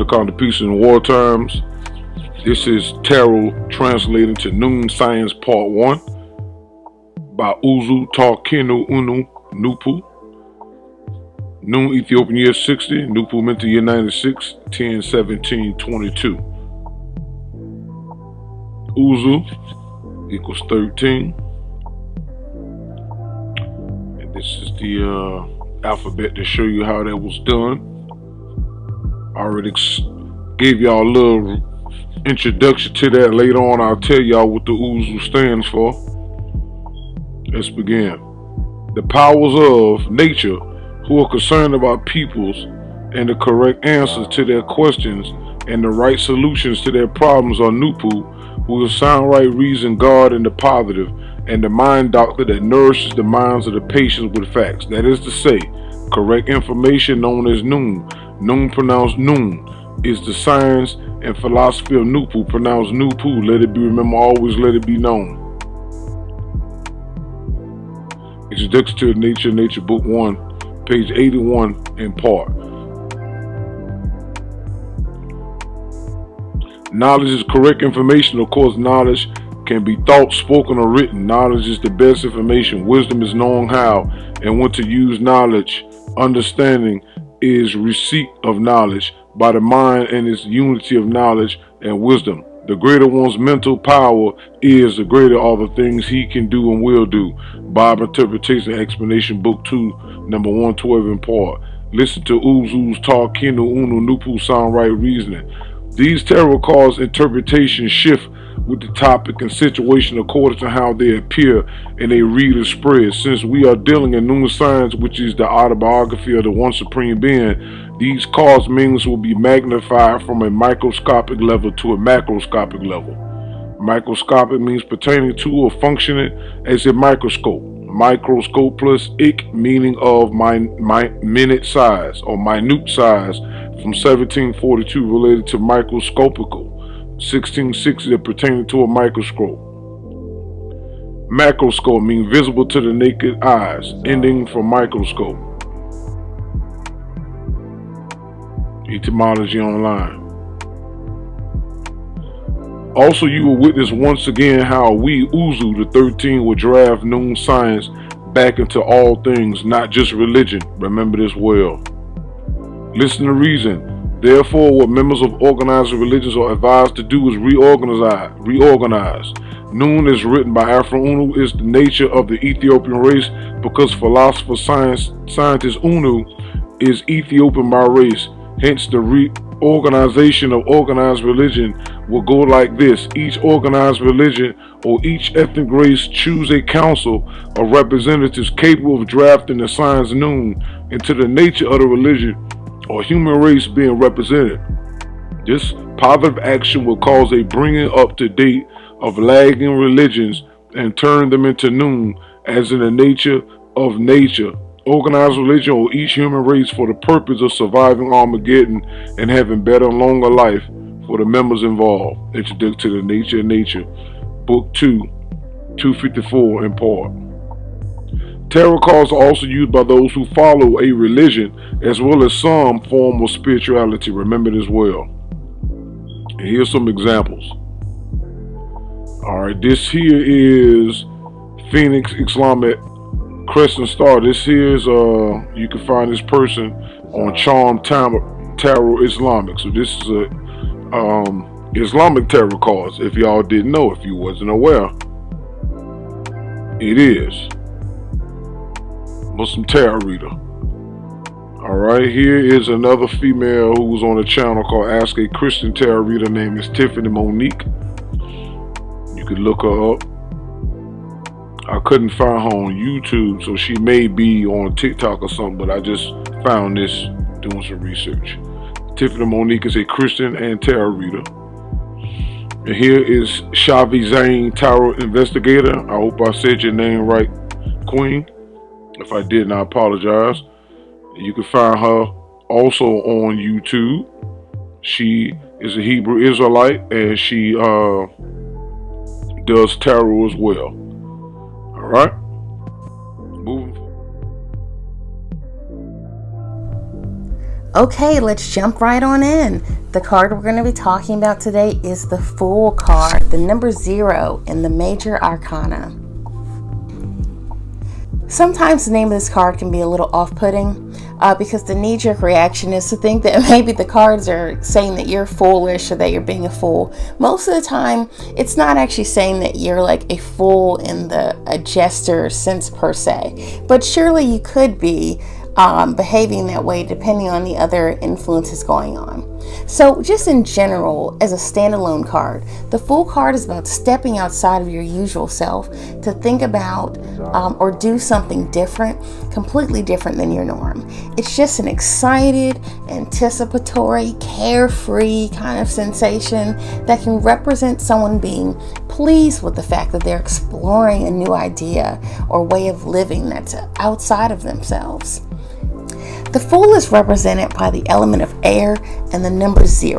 Called the Peace in War Times. This is Tarot translated to Noone Science Part 1 by Uzu Tarkinu Unu NoopooH. Noone Ethiopian year 60, NoopooH mental year 96, 10/17/22. Uzu equals 13. And this is the alphabet to show you how that was done. I already gave y'all a little introduction to that. Later on, I'll tell y'all what the Uzu stands for. Let's begin. The powers of nature who are concerned about peoples and the correct answers to their questions and the right solutions to their problems are NoopooH, who is sound right reason, God, and the positive, and the mind doctor that nourishes the minds of the patients with facts. That is to say, correct information known as Noone. Noone pronounced Noon is the science and philosophy of NoopooH, pronounced NoopooH. Let it be remembered, always let it be known. Introduction to Nature, Book 1, page 81 in part. Knowledge is correct information. Of course, knowledge can be thought, spoken, or written. Knowledge is the best information. Wisdom is knowing how and when to use knowledge. Understanding is receipt of knowledge by the mind and its unity of knowledge and wisdom. The greater one's mental power is, the greater are the things he can do and will do. Bible Interpretation Explanation, Book 2, number 112 in part. Listen to Uzu's Tarkinu Unu NoopooH sound right reasoning. These tarot cards interpretations shift with the topic and situation according to how they appear in a reader's spread. Since we are dealing in Noone Science, which is the autobiography of the one supreme being, these cards' meanings will be magnified from a microscopic level to a macroscopic level. Microscopic means pertaining to or functioning as a microscope. Microscope plus ick, meaning of minute size or minute size, from 1742, related to microscopical. 1660, pertaining to a microscope. Macroscope means visible to the naked eyes, ending from microscope. Etymology online. Also, you will witness once again how we, Uzu, the 13, will drive Noone Science back into all things, not just religion. Remember this well. Listen to reason. Therefore, what members of organized religions are advised to do is reorganize. Noone is written by Afro Unu is the nature of the Ethiopian race, because philosopher scientist Unu is Ethiopian by race. Hence, the reorganization of organized religion will go like this. Each organized religion or each ethnic race choose a council of representatives capable of drafting the science Noone into the nature of the religion or human race being represented. This positive action will cause a bringing up to date of lagging religions and turn them into Noone as in the nature of nature. Organized religion or each human race for the purpose of surviving Armageddon and having better and longer life for the members involved. Introduction to the Nature, Book 2, 254 in part. Tarot cards are also used by those who follow a religion as well as some form of spirituality. Remember this well. And here's some examples. Alright, this here is Phoenix Islamic Crescent Star. This here is you can find this person on Charm Tarot Islamic. So this is a Islamic tarot cards. If y'all didn't know, if you wasn't aware, it is Muslim tarot reader. Alright, here is another female who's on a channel called Ask a Christian Tarot Reader. Name is Tiffany Monique. You could look her up. I couldn't find her on YouTube, so she may be on TikTok or something, but I just found this doing some research. Tiffany Monique is a Christian and tarot reader. And here is Shavi Zane, Tarot Investigator. I hope I said your name right, Queen. If I didn't, I apologize. You can find her also on YouTube. She is a Hebrew Israelite and she does tarot as well. Alright? Moving forward. Okay, let's jump right on in. The card we're going to be talking about today is the Fool card, the number 0 in the Major Arcana. Sometimes the name of this card can be a little off-putting because the knee-jerk reaction is to think that maybe the cards are saying that you're foolish or that you're being a fool. Most of the time, it's not actually saying that you're like a fool in a jester sense per se, but surely you could be behaving that way depending on the other influences going on. So just in general, as a standalone card, the Fool card is about stepping outside of your usual self to think about or do something different, completely different than your norm. It's just an excited, anticipatory, carefree kind of sensation that can represent someone being pleased with the fact that they're exploring a new idea or way of living that's outside of themselves. The Fool is represented by the element of air and the number 0.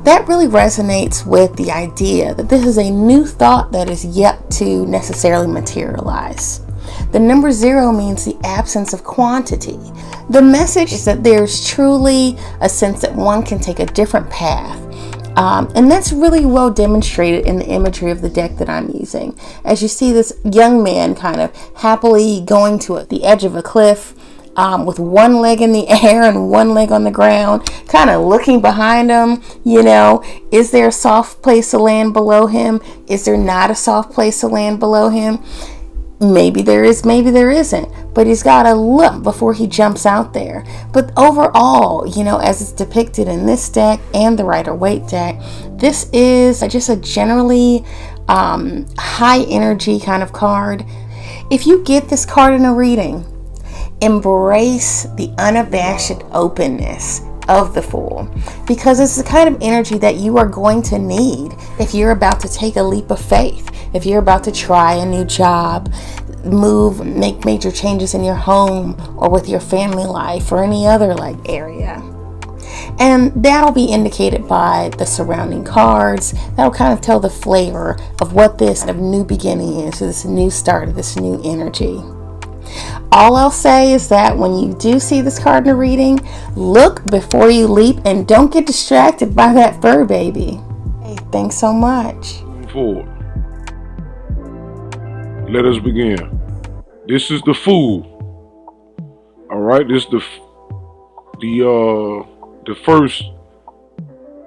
That really resonates with the idea that this is a new thought that is yet to necessarily materialize. The number 0 means the absence of quantity. The message is that there's truly a sense that one can take a different path. And that's really well demonstrated in the imagery of the deck that I'm using. As you see this young man kind of happily going to the edge of a cliff, with one leg in the air and one leg on the ground, kind of looking behind him, is there a soft place to land below him? Is there not a soft place to land below him? Maybe there is, maybe there isn't, but he's got to look before he jumps out there. But overall, as it's depicted in this deck and the Rider-Waite deck, this is just a generally high energy kind of card. If you get this card in a reading, embrace the unabashed openness of the Fool, because it's the kind of energy that you are going to need if you're about to take a leap of faith, if you're about to try a new job, make major changes in your home or with your family life or any other area. And that'll be indicated by the surrounding cards. That'll kind of tell the flavor of what this kind of new beginning is, this new start, this new energy. All I'll say is that when you do see this card in a reading, look before you leap and don't get distracted by that fur baby. Hey, thanks so much. Moving forward. Let us begin. This is the Fool. Alright, this is the first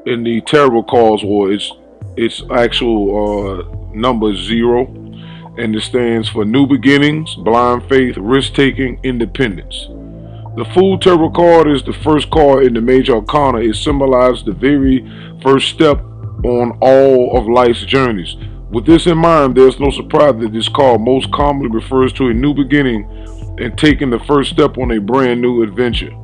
in the tarot cards, or its actual number 0. And it stands for new beginnings, blind faith, risk-taking, independence. The Fool tarot card is the first card in the Major Arcana. It symbolizes the very first step on all of life's journeys. With this in mind, there's no surprise that this card most commonly refers to a new beginning and taking the first step on a brand new adventure.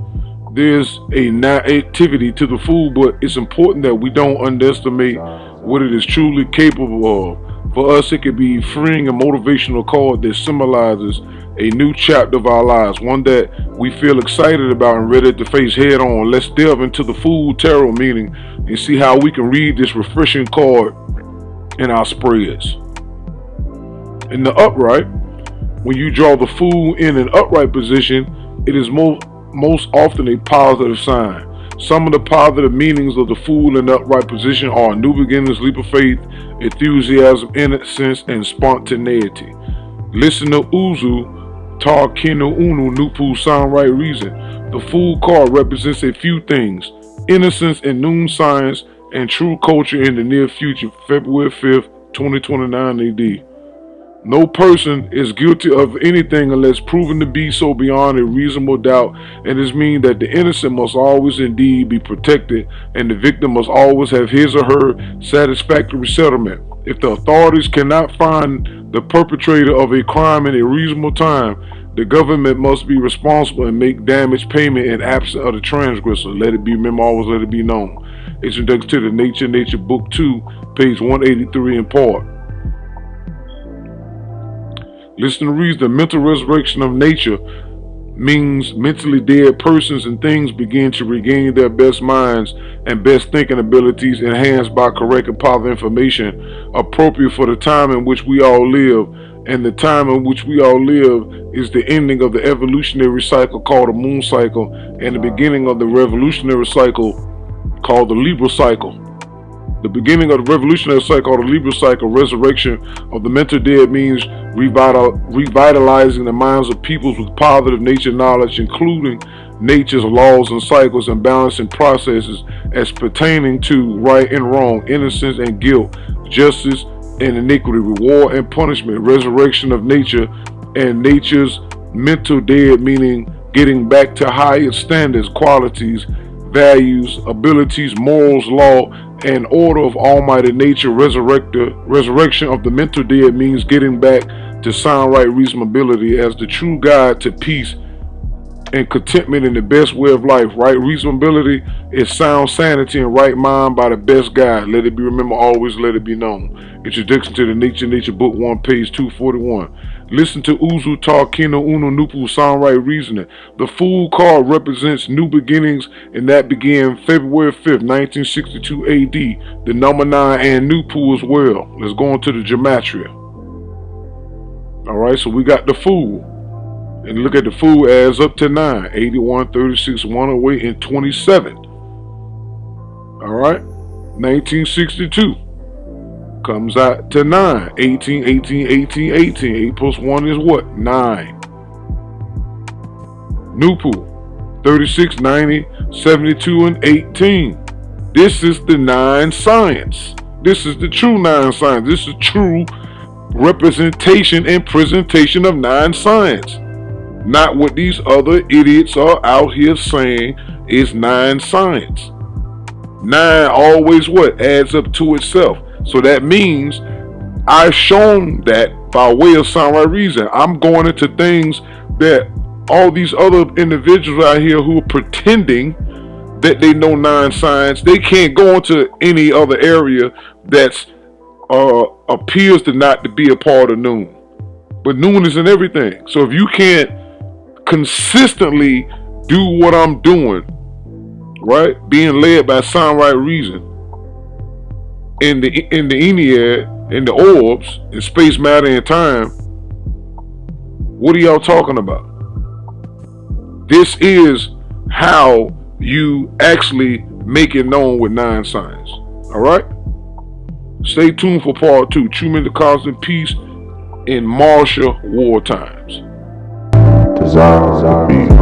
There's a naivety to the Fool, but it's important that we don't underestimate what it is truly capable of. For us, it could be freeing and motivational card that symbolizes a new chapter of our lives, one that we feel excited about and ready to face head on. Let's delve into the Fool tarot meaning and see how we can read this refreshing card in our spreads. In the upright, When you draw the fool in an upright position, it is most often a positive sign. Some of the positive meanings of the fool in the upright position are new beginnings, leap of faith, enthusiasm, innocence, and spontaneity. Listen to Uzu, Tar Kino Unu NoopooH Sound Right Reason. The Fool card represents a few things: innocence in Noone science and true culture in the near future, February 5th, 2029 AD. No person is guilty of anything unless proven to be so beyond a reasonable doubt, and this means that the innocent must always indeed be protected, and the victim must always have his or her satisfactory settlement. If the authorities cannot find the perpetrator of a crime in a reasonable time, the government must be responsible and make damage payment in absence of the transgressor. Let it be, remember, always let it be known. Introduction to the Nature Book 2, page 183 in part. Listen to reason. The mental resurrection of nature means mentally dead persons and things begin to regain their best minds and best thinking abilities, enhanced by correct and positive information appropriate for the time in which we all live. And the time in which we all live is the ending of the evolutionary cycle called the moon cycle and the beginning of the revolutionary cycle called the Libra cycle. The beginning of the revolutionary cycle, or the Libra cycle, resurrection of the mental dead, means revitalizing the minds of peoples with positive nature knowledge, including nature's laws and cycles and balancing processes as pertaining to right and wrong, innocence and guilt, justice and iniquity, reward and punishment, resurrection of nature and nature's mental dead, meaning getting back to higher standards, qualities, values, abilities, morals, law, and order of almighty nature. Resurrection of the mental dead means getting back to sound right reasonability as the true guide to peace and contentment in the best way of life. Right reasonability is sound sanity and right mind by the best guide. Let it be remembered, always let it be known. Introduction to the Nature Book 1, page 241. Listen to Uzu Tar Kino Unu NoopooH Sound Right Reasoning. The Fool card represents new beginnings, and that began February 5th, 1962 AD. The number 9 and NoopooH as well. Let's go into the gematria. Alright, so we got the Fool. And look at the Fool adds up to 9. 81, 36, 108, and 27. Alright, 1962. Comes out to 9. 18, 18, 18, 18. 8 plus 1 is what? 9. NoopooH. 36, 90, 72, and 18. This is the 9 science. This is the true 9 science. This is true representation and presentation of 9 science. Not what these other idiots are out here saying is 9 science. 9 always what? Adds up to itself. So that means I've shown that by way of sound right reason. I'm going into things that all these other individuals out here who are pretending that they know 9 science, they can't go into any other area that's appears to not to be a part of Noone. But Noone is in everything. So if you can't consistently do what I'm doing, right, being led by sound right reason in the Ennead, in the orbs, in space, matter, and time, what are y'all talking about? This is how you actually make it known with 9 science. Alright? Stay tuned for part 2. True men to cosmic peace in martial war times. Desire.